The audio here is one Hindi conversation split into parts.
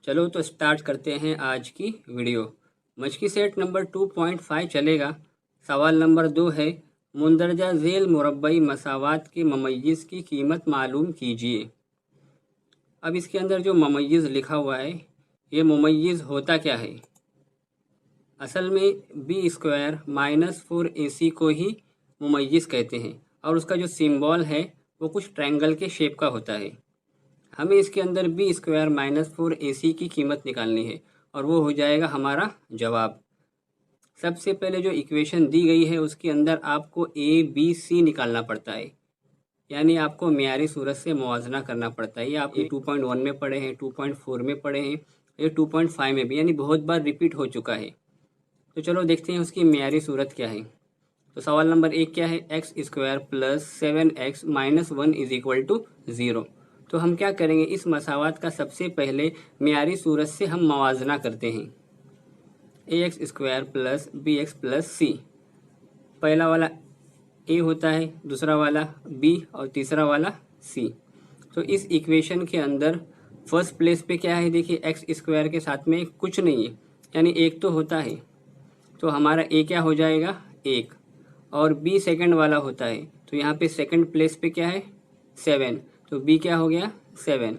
चलो तो स्टार्ट करते हैं आज की वीडियो। मचकी सेट नंबर 2.5 चलेगा। सवाल नंबर 2 है, मुंदरजा झेल मुरब्बई मसावात के ममय्यज़ की कीमत मालूम कीजिए। अब इसके अंदर जो ममय्यज़ लिखा हुआ है, ये मुमय्यज़ होता क्या है? असल में बी स्क्वायर माइनस 4AC को ही मुमय्यज़ कहते हैं और उसका जो सिंबल है वो कुछ ट्रायंगल के शेप का होता है। हमें इसके अंदर बी स्क्वायर माइनस 4AC की कीमत निकालनी है और वो हो जाएगा हमारा जवाब। सबसे पहले जो इक्वेशन दी गई है उसके अंदर आपको ABC निकालना पड़ता है, यानी आपको मियारी सूरत से मुवाजना करना पड़ता है। ये आप 2.1 में पढ़े हैं, 2.4 में पढ़े हैं, ये 2.5 में भी, यानी बहुत बार रिपीट हो चुका है। तो चलो देखते हैं उसकी मियारी सूरत क्या है। तो सवाल नंबर 1 क्या है? X square plus 7x minus 1 is equal to 0। तो हम क्या करेंगे, इस मसावत का सबसे पहले मियारी सूरत से हम मवाजना करते हैं। ax square plus bx plus c, पहला वाला a होता है, दूसरा वाला b और तीसरा वाला c। तो इस इक्वेशन के अंदर फर्स्ट प्लेस पे क्या है? देखिए एक्स स्क्वायर के साथ में कुछ नहीं है, यानी एक तो होता है, तो हमारा a क्या हो जाएगा? 1। और b सेकंड वाला होता है, तो यहाँ पे सेकंड प्लेस पे क्या है? 7, तो b क्या हो गया? 7।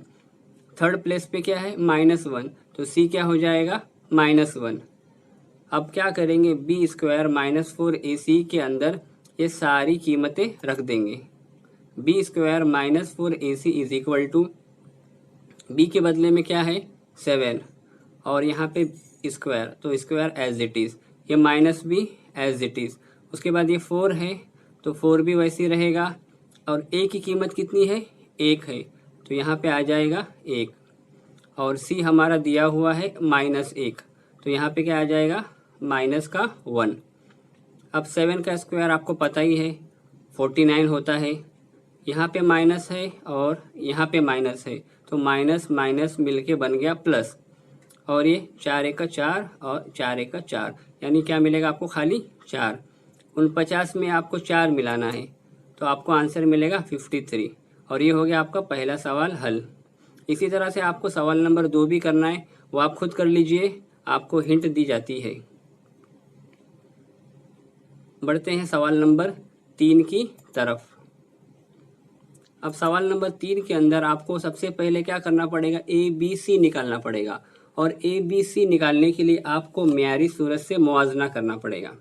थर्ड प्लेस पे क्या है? -1, तो c क्या हो जाएगा? -1। अब क्या करेंगे, बी स्क्वायर माइनस 4AC के अंदर ये सारी कीमतें रख देंगे। B square minus 4AC is equal to, B के बदले में क्या है? 7 और यहाँ पे स्क्वायर, तो स्क्वायर एज इट इज़, ये माइनस भी एज इट इज़। उसके बाद ये 4 है, तो 4 भी वैसे ही रहेगा। और a की कीमत कितनी है? 1 है, तो यहाँ पे आ जाएगा 1। और c हमारा दिया हुआ है -1, तो यहाँ पे क्या आ जाएगा? -1। अब 7 का स्क्वायर आपको पता ही है 49 होता है, यहाँ पे माइनस है और यहाँ पे माइनस है, तो माइनस माइनस मिलके बन गया प्लस। और ये 4 1 का 4 और 4 1 का 4, यानी क्या मिलेगा आपको? खाली 4। 49 में आपको 4 मिलाना है, तो आपको आंसर मिलेगा 53। और ये हो गया आपका पहला सवाल हल। इसी तरह से आपको सवाल नंबर 2 भी करना है, वो आप खुद कर लीजिए, आपको हिंट दी जाती है। बढ़ते हैं सवाल नंबर 3 की तरफ। अब सवाल नंबर 3 के अंदर आपको सबसे पहले क्या करना पड़ेगा? ABC निकालना पड़ेगा, और ABC निकालने के लिए आपको मियारी सूरत से मुवाजना करना पड़ेगा।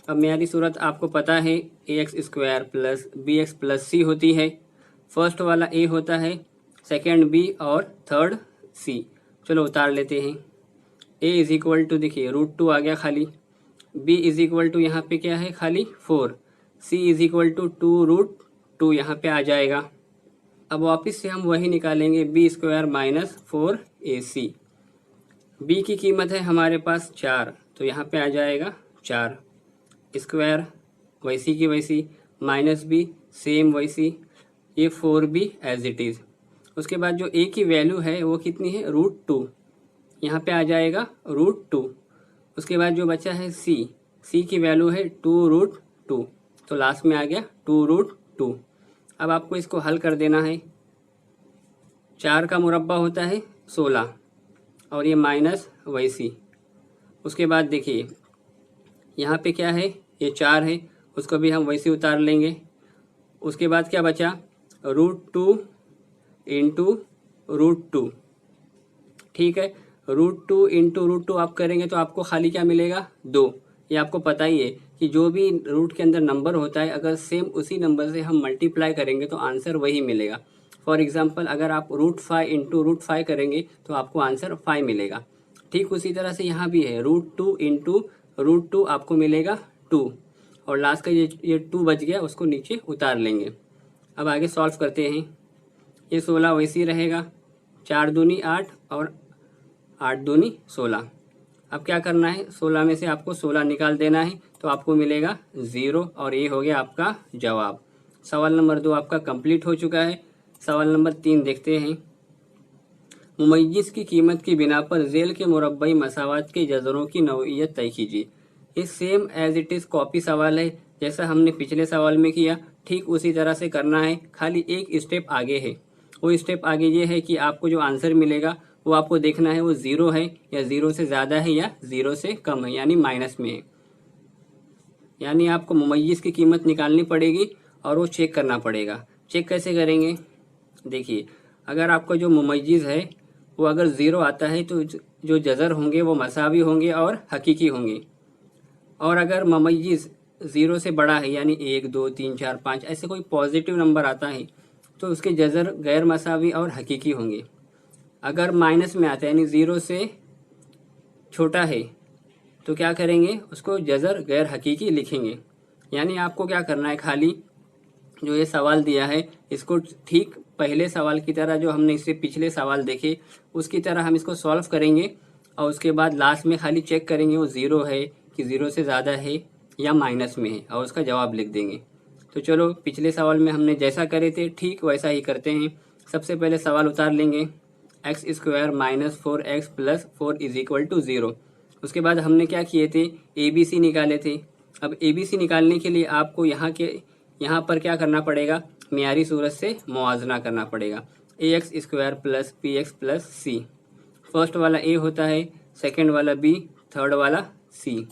अब मियारी सूरत आपको पता है ax square plus bx plus c होती है। फर्स्ट वाला a होता है, सेकेंड b और थर्ड c। चलो उतार लेते हैं। a इज इक्वल टू, देखिए √2 आ गया खाली, b इज इक्वल टू यहाँ पे क्या है? खाली 4, c इज इक्वल टू 2√2 यहाँ पे आ जाएगा। अब वापस से हम वही निकालेंगे, b square minus 4AC। b की कीमत है हमारे पास 4, तो यहाँ पे आ जाएगा 4। स्क्वायर वैसी की वैसी, माइनस b सेम वैसी, ये 4b एज इट इज़। उसके बाद जो a की वैल्यू है वो कितनी है? √2, यहाँ पे आ जाएगा √2। उसके बाद जो बचा है c की वैल्यू है 2√2, तो लास्ट में आ गया 2√2। अब आपको इसको हल कर देना है। 4 का मुरब्बा होता है 16, और ये माइनस वैसी। उसके बाद देखिए यहाँ पे क्या है? ये 4 है, उसको भी हम वैसे उतार लेंगे। उसके बाद क्या बचा? √2 इंटू √2, ठीक है। √2 इंटू √2 आप करेंगे तो आपको खाली क्या मिलेगा? 2। ये आपको पता ही है कि जो भी रूट के अंदर नंबर होता है, अगर सेम उसी नंबर से हम मल्टीप्लाई करेंगे तो आंसर वही मिलेगा। फॉर एग्जांपल अगर आप √5 इंटू √5 करेंगे तो आपको आंसर 5 मिलेगा। ठीक उसी तरह से यहाँ भी है, √2 इंटू √2 आपको मिलेगा 2, और लास्ट का ये 2 बच गया, उसको नीचे उतार लेंगे। अब आगे सॉल्व करते हैं। ये 16 वैसे ही रहेगा, 4 दूनी 8 और 8 दूनी 16। अब क्या करना है? 16 में से आपको 16 निकाल देना है, तो आपको मिलेगा 0, और ये हो गया आपका जवाब। सवाल नंबर 2 आपका कंप्लीट हो चुका है। सवाल नंबर 3 देखते हैं। मुमय्यज़ की कीमत की बिना पर झेल के मुरब्बई मसावात के जज़रों की नौइयत तय कीजिए। ये same as it is copy सवाल है, जैसा हमने पिछले सवाल में किया, ठीक उसी तरह से करना है, खाली एक स्टेप आगे है। वो स्टेप आगे ये है कि आपको जो आंसर मिलेगा वो आपको देखना है वो ज़ीरो है या ज़ीरो से ज़्यादा है या ज़ीरो से कम है, यानी माइनस में है। यानी आपको मुमय्यिज़ की कीमत निकालनी पड़ेगी और वो चेक करना पड़ेगा। चेक कैसे करेंगे? देखिए, अगर आपका जो मुमय्यिज़ है वो अगर ज़ीरो आता है तो जो जज़र होंगे वो मसावी होंगे और हकीकी होंगे, और अगर मुमय्यिज़ ज़ीरो से बड़ा है यानी 1, 2, 3, 4, 5 ऐसे कोई पॉजिटिव नंबर आता है तो उसके जज़र गैर मसावी और हकीकी होंगे। अगर माइनस में आता है यानी ज़ीरो से छोटा है तो क्या करेंगे? उसको जज़र गैर हकीकी लिखेंगे। यानी आपको क्या करना है, खाली जो ये सवाल दिया है इसको ठीक पहले सवाल की तरह, जो हमने इससे पिछले सवाल देखे उसकी तरह हम इसको सॉल्व करेंगे और उसके बाद लास्ट में खाली चेक करेंगे वो ज़ीरो है कि ज़ीरो से ज़्यादा है या माइनस में है, और उसका जवाब लिख देंगे। तो चलो, पिछले सवाल में हमने जैसा करे थे ठीक वैसा ही करते हैं। सबसे पहले सवाल उतार लेंगे, X square minus 4x plus 4 is equal to 0। उसके बाद हमने क्या किए थे, ABC निकाले थे। अब ABC निकालने के लिए आपको यहाँ पर क्या करना पड़ेगा, मियारी सूरत से मुआवजना करना पड़ेगा। AX square plus PX plus C, first वाला A होता है, सेकंड वाला B, थर्ड वाला C।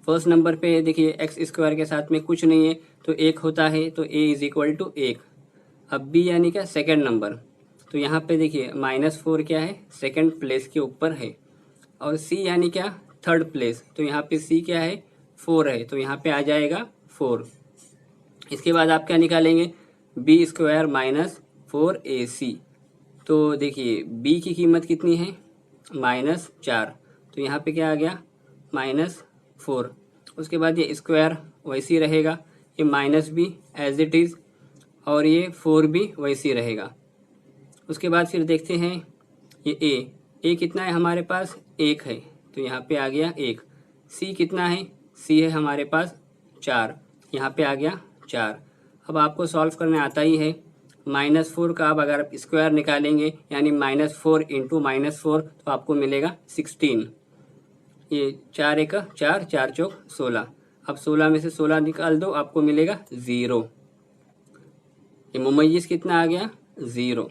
फर्स्ट नंबर पे देखिए एक्स स्क्वायर के साथ में कुछ नहीं है तो 1 होता है, तो A इज इक्वल टू 1। अब B यानी क्या, सेकंड नंबर, तो यहाँ पे देखिए -4 क्या है, सेकंड प्लेस के ऊपर है, और C यानी क्या, थर्ड प्लेस, तो यहाँ पे C क्या है, 4 है, तो यहाँ पे आ जाएगा 4। इसके बाद आप क्या निकालेंगे, B स्क्वायर माइनस 4AC। तो देखिए B की कीमत कितनी है, -4, तो यहाँ पे क्या आ गया, -4। उसके बाद ये स्क्वायर वैसे ही रहेगा, ये माइनस भी एज इट इज़, और ये 4 भी वैसे ही रहेगा। उसके बाद फिर देखते हैं ये A कितना है हमारे पास, 1 है, तो यहाँ पे आ गया 1। C कितना है, C है हमारे पास 4, यहाँ पे आ गया 4। अब आपको सॉल्व करने आता ही है, -4 का अब अगर आप स्क्वायर निकालेंगे यानी -4 इंटू -4 तो आपको मिलेगा 16। ये 4 1 4, 4 चौक 16। अब 16 में से 16 निकाल दो, आपको मिलेगा 0। ये मुमय्यिज़ कितना आ गया, 0।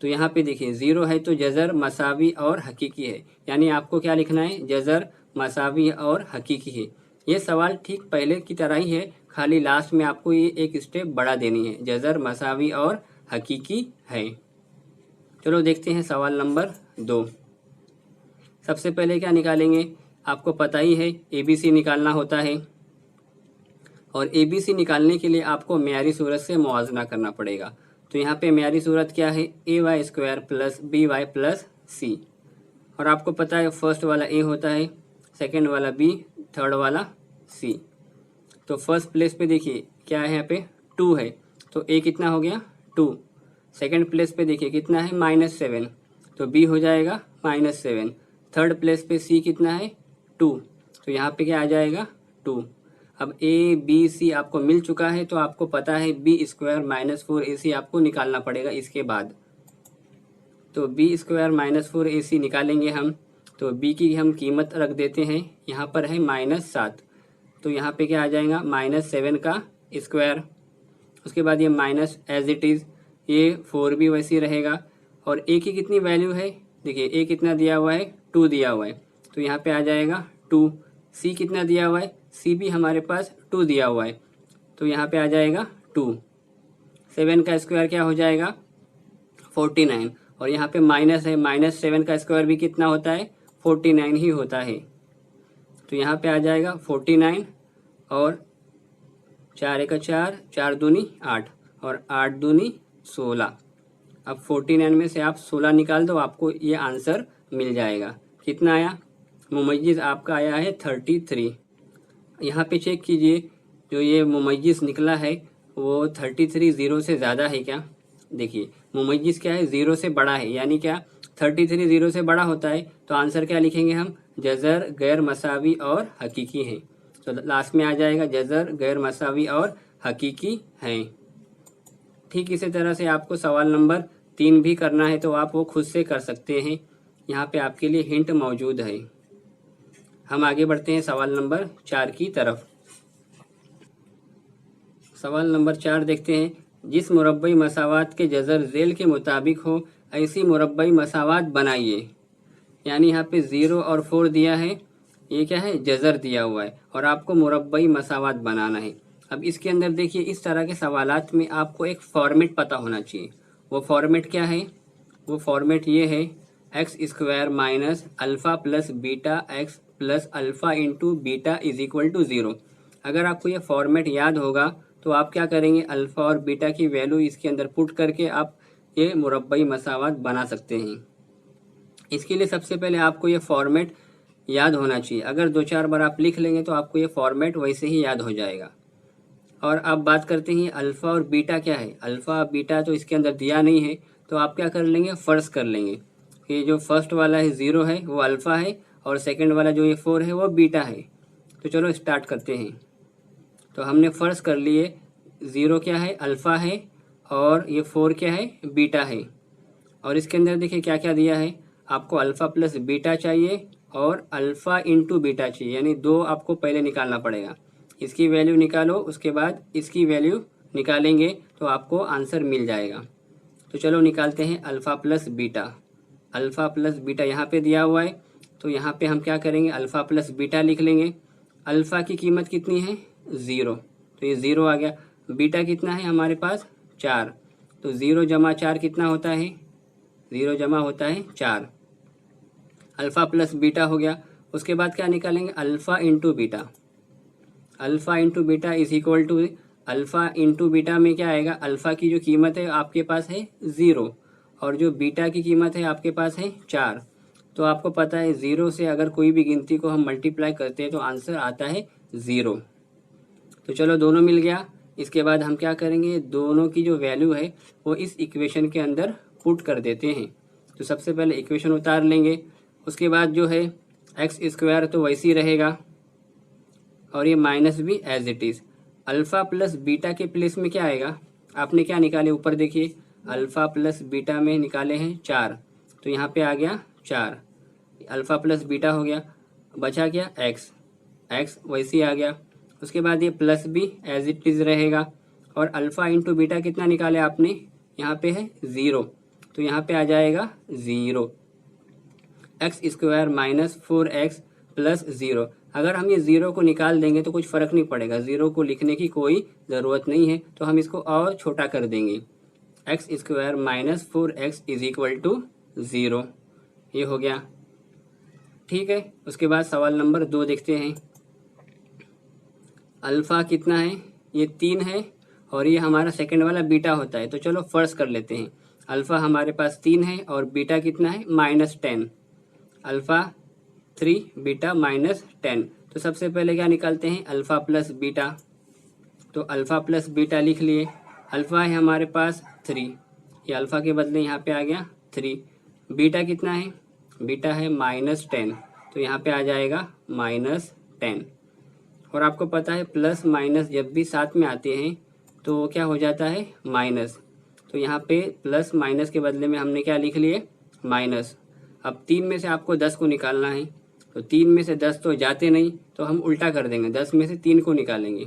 तो यहाँ पे देखिए 0 है तो जज़र मसावी और हकीकी है, यानी आपको क्या लिखना है, जज़र मसावी और हकीकी है। ये सवाल ठीक पहले की तरह ही है, खाली लास्ट में आपको ये एक स्टेप बढ़ा देनी है, जज़र मसावी और हकीकी है। चलो देखते हैं सवाल नंबर 2। सबसे पहले क्या निकालेंगे, आपको पता ही है ABC निकालना होता है, और ABC निकालने के लिए आपको मियारी सूरत से मुआवजना करना पड़ेगा। तो यहाँ पे मियारी सूरत क्या है, AY square plus BY plus C, और आपको पता है फर्स्ट वाला A होता है, सेकंड वाला B, थर्ड वाला C। तो फर्स्ट प्लेस पे देखिए क्या है, यहाँ पे 2 है, तो A कितना हो गया, 2। सेकंड प्लेस पे देखिए कितना है, -7, तो B हो जाएगा -7। थर्ड प्लेस पे C कितना है, 2, तो यहाँ पे क्या आ जाएगा, 2। अब ABC आपको मिल चुका है, तो आपको पता है B स्क्वायर माइनस 4AC आपको निकालना पड़ेगा इसके बाद। तो B स्क्वायर माइनस 4AC निकालेंगे हम, तो B की हम कीमत रख देते हैं, यहाँ पर है -7, तो यहाँ पे क्या आ जाएगा, -7 का स्क्वायर। उसके बाद ये माइनस एज इट इज़, ये 4 भी वैसे ही रहेगा, और A की कितनी वैल्यू है, देखिए A कितना दिया हुआ है, 2 दिया हुआ है, तो यहाँ पे आ जाएगा 2। C कितना दिया हुआ है, C भी हमारे पास 2 दिया हुआ है, तो यहाँ पे आ जाएगा 2। 7 का स्क्वायर क्या हो जाएगा, 49, और यहाँ पे माइनस है, -7 का स्क्वायर भी कितना होता है, 49 ही होता है, तो यहाँ पे आ जाएगा 49, और 4 1 4, 4 दूनी 8, और 8 दूनी 16। अब 49 में से आप 16 निकाल दो, आपको ये आंसर मिल जाएगा। कितना आया, मुमय्यिज़ आपका आया है 33। यहाँ पे चेक कीजिए, जो ये मुमय्यिज़ निकला है वो 33 0 से ज़्यादा है क्या। देखिए मुमय्यिज़ क्या है, 0 से बड़ा है, यानी क्या 33 0 से बड़ा होता है, तो आंसर क्या लिखेंगे हम, जज़र गैर मसावी और हकीकी है। तो लास्ट में आ जाएगा जज़र गैर मसावी और हकीकी है। ठीक इसी तरह से आपको सवाल नंबर 3 भी करना है, तो आप वो खुद से कर सकते हैं, यहाँ पे आपके लिए हिंट मौजूद है। हम आगे बढ़ते हैं सवाल नंबर 4 की तरफ। सवाल नंबर 4 देखते हैं, जिस मुरब्बई मसावात के जज़र ज़ेल के मुताबिक हो ऐसी मुरब्बई मसावात बनाइए। यानी यहाँ पे 0 और 4 दिया है, ये क्या है, जज़र दिया हुआ है, और आपको मुरब्बई मसावात बनाना है। अब इसके अंदर देखिए, इस तरह के सवालात में आपको एक फॉर्मेट पता होना चाहिए। वो फॉर्मेट क्या है? वो फॉर्मेट ये है, x square minus alpha plus beta x plus alpha into beta is equal to 0। अगर आपको ये फॉर्मेट याद होगा तो आप क्या करेंगे, अल्फ़ा और बीटा की वैल्यू इसके अंदर पुट करके आप ये मुरब्बई मसावात बना सकते हैं। इसके लिए सबसे पहले आपको ये फॉर्मेट याद होना चाहिए। अगर 2-4 बार आप लिख लेंगे तो आपको ये फॉर्मेट वैसे ही याद हो जाएगा। और अब बात करते हैं अल्फ़ा और बीटा क्या है। अल्फ़ा बीटा तो इसके अंदर दिया नहीं है, तो आप क्या कर लेंगे, फ़र्ज़ कर लेंगे कि जो फर्स्ट वाला है 0 है वो अल्फ़ा है, और सेकंड वाला जो ये 4 है वो बीटा है। तो चलो स्टार्ट करते हैं। तो हमने फ़र्ज़ कर लिए 0 क्या है, अल्फ़ा है, और ये 4 क्या है, बीटा है। और इसके अंदर देखिए क्या क्या दिया है, आपको अल्फ़ा प्लस बीटा चाहिए और अल्फ़ा इंटू बीटा चाहिए, यानी 2 आपको पहले निकालना पड़ेगा। इसकी वैल्यू निकालो, उसके बाद इसकी वैल्यू निकालेंगे तो आपको आंसर मिल जाएगा। तो चलो निकालते हैं alpha plus beta. Alpha plus beta यहाँ पे दिया हुआ है, तो यहाँ पे हम क्या करेंगे, अल्फ़ा प्लस बीटा लिख लेंगे। अल्फ़ा की कीमत कितनी है, 0, तो ये 0 आ गया। बीटा कितना है हमारे पास, 4, तो 0 जमा 4 कितना होता है, 0 जमा होता है 4। अल्फ़ा प्लस बीटा हो गया। उसके बाद क्या निकालेंगे, alpha into beta. Alpha into beta is equal to, alpha into beta में क्या आएगा, अल्फ़ा की जो कीमत है आपके पास है 0, और जो बीटा की कीमत है आपके पास है 4। तो आपको पता है 0 से अगर कोई भी गिनती को हम मल्टीप्लाई करते हैं तो आंसर आता है 0। तो चलो दोनों मिल गया। इसके बाद हम क्या करेंगे, दोनों की जो वैल्यू है वो इस इक्वेशन के अंदर पुट कर देते हैं। तो सबसे पहले इक्वेशन उतार लेंगे। उसके बाद जो है एक्स स्क्वायर तो वैसे ही रहेगा, और ये माइनस भी as it is. Alpha plus beta के प्लेस में क्या आएगा, आपने क्या निकाले, ऊपर देखिए, अल्फ़ा प्लस बीटा में निकाले हैं 4, तो यहाँ पे आ गया 4। अल्फ़ा प्लस बीटा हो गया, बचा क्या एक्स, एक्स वैसे ही आ गया। उसके बाद ये प्लस भी एज इट इज़ रहेगा, और अल्फ़ा इंटू बीटा कितना निकाले आपने, यहाँ पे है 0, तो यहाँ पे आ जाएगा 0। X square minus 4x plus 0। अगर हम ये 0 को निकाल देंगे तो कुछ फ़र्क नहीं पड़ेगा, 0 को लिखने की कोई ज़रूरत नहीं है, तो हम इसको और छोटा कर देंगे। X square minus 4x is equal to 0, ये हो गया, ठीक है। उसके बाद सवाल नंबर 2 देखते हैं। अल्फ़ा कितना है, ये 3 है, और ये हमारा सेकंड वाला बीटा होता है। तो चलो फ़र्ज़ कर लेते हैं, अल्फ़ा हमारे पास 3 है और बीटा कितना है, -10। Alpha 3 beta -10। तो सबसे पहले क्या निकालते हैं, अल्फ़ा प्लस बीटा। तो अल्फ़ा प्लस बीटा लिख लिए। अल्फ़ा है हमारे पास 3, ये अल्फ़ा के बदले यहाँ पे आ गया 3। बीटा कितना है, बीटा है -10, तो यहाँ पे आ जाएगा -10। और आपको पता है प्लस माइनस जब भी साथ में आते हैं तो क्या हो जाता है, माइनस। तो यहाँ पे प्लस माइनस के बदले में हमने क्या लिख लिए, माइनस। अब 3 में से आपको 10 को निकालना है, तो 3 में से 10 तो जाते नहीं, तो हम उल्टा कर देंगे, 10 में से 3 को निकालेंगे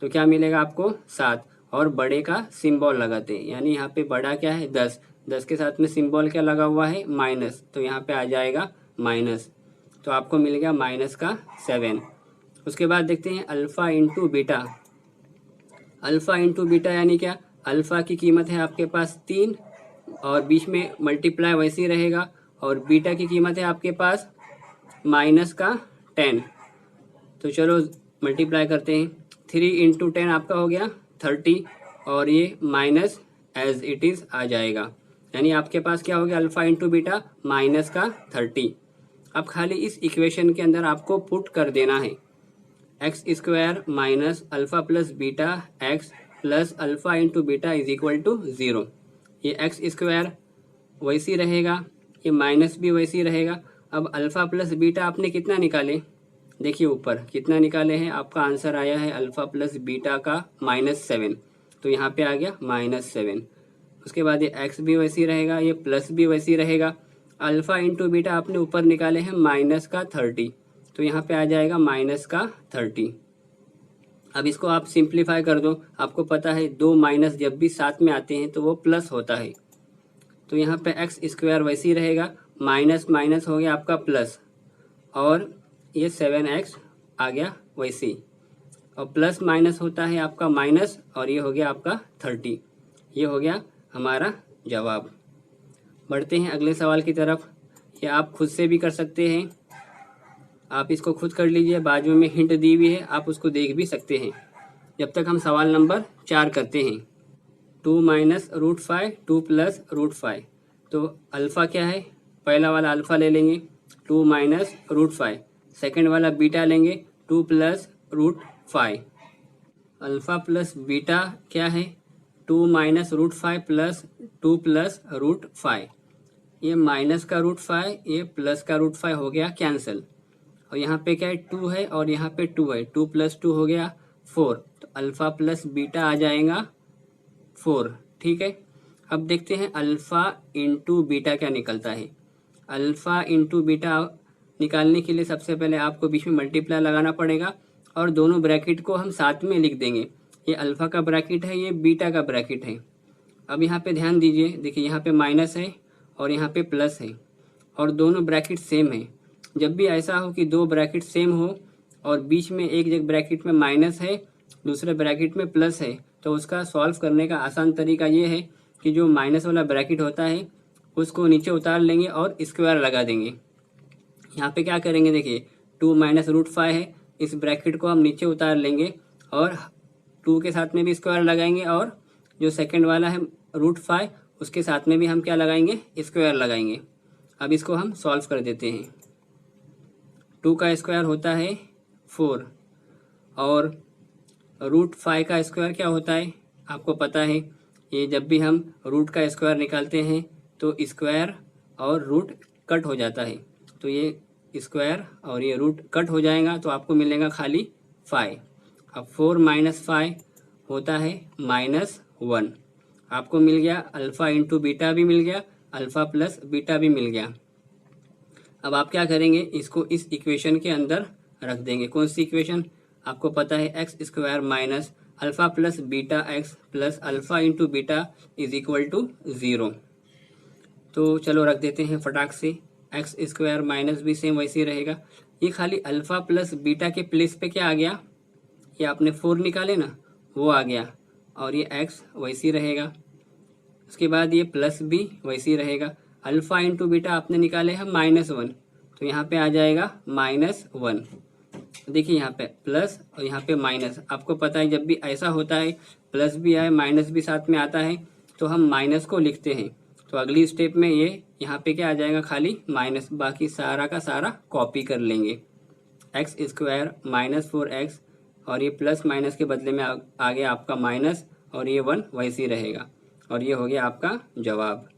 तो क्या मिलेगा आपको, 7। और बड़े का सिंबल लगाते हैं, यानी यहाँ पे बड़ा क्या है, 10, 10 के साथ में सिंबल क्या लगा हुआ है, माइनस, तो यहाँ पे आ जाएगा माइनस। तो आपको मिल गया माइनस का 7। उसके बाद देखते हैं alpha into beta. Alpha into beta यानी क्या, अल्फ़ा की कीमत है आपके पास 3, और बीच में मल्टीप्लाई वैसे ही रहेगा, और बीटा की कीमत है आपके पास -10। तो चलो मल्टीप्लाई करते हैं, 3 इंटू 10 आपका हो गया 30, और ये माइनस एज इट इज़ आ जाएगा, यानी आपके पास क्या हो गया, अल्फ़ा इंटू बीटा -30। अब खाली इस इक्वेशन के अंदर आपको पुट कर देना है, x square minus alpha plus beta x plus alpha into beta is equal to 0। ये एक्स स्क्वायर वैसी रहेगा, ये माइनस भी वैसी रहेगा। अब अल्फ़ा प्लस बीटा आपने कितना निकाले, देखिए ऊपर कितना निकाले हैं, आपका आंसर आया है अल्फ़ा प्लस बीटा का -7, तो यहाँ पे आ गया -7। उसके बाद ये एक्स भी वैसी रहेगा, ये प्लस भी वैसी रहेगा। अल्फ़ा इंटू बीटा आपने ऊपर निकाले हैं -30, तो यहाँ पे आ जाएगा -30। अब इसको आप सिंप्लीफाई कर दो, आपको पता है 2 माइनस जब भी साथ में आते हैं तो वो प्लस होता है। तो यहाँ पे एक्स स्क्वायर वैसे ही रहेगा, माइनस माइनस हो गया आपका प्लस, और ये 7x आ गया वैसे ही, और प्लस माइनस होता है आपका माइनस, और ये हो गया आपका 30। ये हो गया हमारा जवाब। बढ़ते हैं अगले सवाल की तरफ। ये आप खुद से भी कर सकते हैं, आप इसको खुद कर लीजिए, बाजू में हिंट दी हुई है, आप उसको देख भी सकते हैं जब तक हम सवाल नंबर 4 करते हैं। 2 माइनस रूट 5, 2 प्लस रूट 5। तो अल्फ़ा क्या है, पहला वाला अल्फ़ा ले लेंगे 2 माइनस रूट 5, सेकेंड वाला बीटा लेंगे 2 plus root 5। Alpha plus beta क्या है, 2 minus root 5 plus 2 plus root 5। ये माइनस का रूट 5, ये प्लस का रूट 5 हो गया कैंसिल, और यहाँ पे क्या है 2 है और यहाँ पे 2 है, 2 प्लस 2 हो गया 4। तो अल्फ़ा प्लस बीटा आ जाएगा 4। ठीक है, अब देखते हैं अल्फ़ा इंटू बीटा क्या निकलता है। अल्फ़ा इंटू बीटा निकालने के लिए सबसे पहले आपको बीच में मल्टीप्लाई लगाना पड़ेगा, और दोनों ब्रैकेट को हम साथ में लिख देंगे। ये अल्फ़ा का ब्रैकेट है, ये बीटा का ब्रैकेट है। अब यहाँ पे ध्यान दीजिए, देखिए यहाँ पे माइनस है और यहाँ पे प्लस है, और दोनों ब्रैकेट सेम है। जब भी ऐसा हो कि दो ब्रैकेट सेम हो और बीच में एक जगह ब्रैकेट में माइनस है, दूसरे ब्रैकेट में प्लस है, तो उसका सॉल्व करने का आसान तरीका ये है कि जो माइनस वाला ब्रैकेट होता है उसको नीचे उतार लेंगे और स्क्वायर लगा देंगे। यहाँ पे क्या करेंगे, देखिए 2 माइनस रूट 5 है, इस ब्रैकेट को हम नीचे उतार लेंगे और 2 के साथ में भी स्क्वायर लगाएंगे, और जो सेकंड वाला है रूट 5 उसके साथ में भी हम क्या लगाएंगे, स्क्वायर लगाएंगे। अब इसको हम सॉल्व कर देते हैं। 2 का स्क्वायर होता है 4, और रूट 5 का स्क्वायर क्या होता है आपको पता है। ये जब भी हम रूट का स्क्वायर निकालते हैं तो स्क्वायर और रूट कट हो जाता है, तो ये स्क्वायर और ये रूट कट हो जाएगा, तो आपको मिलेगा खाली 5। अब 4 माइनस 5 होता है -1। आपको मिल गया अल्फ़ा इंटू बीटा भी मिल गया, अल्फ़ा प्लस बीटा भी मिल गया। अब आप क्या करेंगे, इसको इस इक्वेशन के अंदर रख देंगे। कौन सी इक्वेशन, आपको पता है x square minus alpha plus beta x plus alpha into beta is equal to 0। तो चलो रख देते हैं फटाक से। एक्स स्क्वायर माइनस भी सेम वैसे ही रहेगा, ये खाली अल्फ़ा प्लस बीटा के प्लेस पे क्या आ गया, ये आपने 4 निकाले ना, वो आ गया, और ये एक्स वैसे ही रहेगा। उसके बाद ये प्लस भी वैसे ही रहेगा। अल्फ़ा इंटू बीटा आपने निकाले हैं -1, तो यहाँ पे आ जाएगा -1। देखिए यहाँ पे प्लस और यहाँ पे माइनस। आपको पता है जब भी ऐसा होता है प्लस भी आए माइनस भी साथ में आता है तो हम माइनस को लिखते हैं। तो अगली स्टेप में ये यहाँ पे क्या आ जाएगा, खाली माइनस, बाकी सारा का सारा कॉपी कर लेंगे। एक्स स्क्वायर -4x, और ये प्लस माइनस के बदले में आ गया आपका माइनस, और ये 1 वैसे ही रहेगा, और ये हो गया आपका जवाब।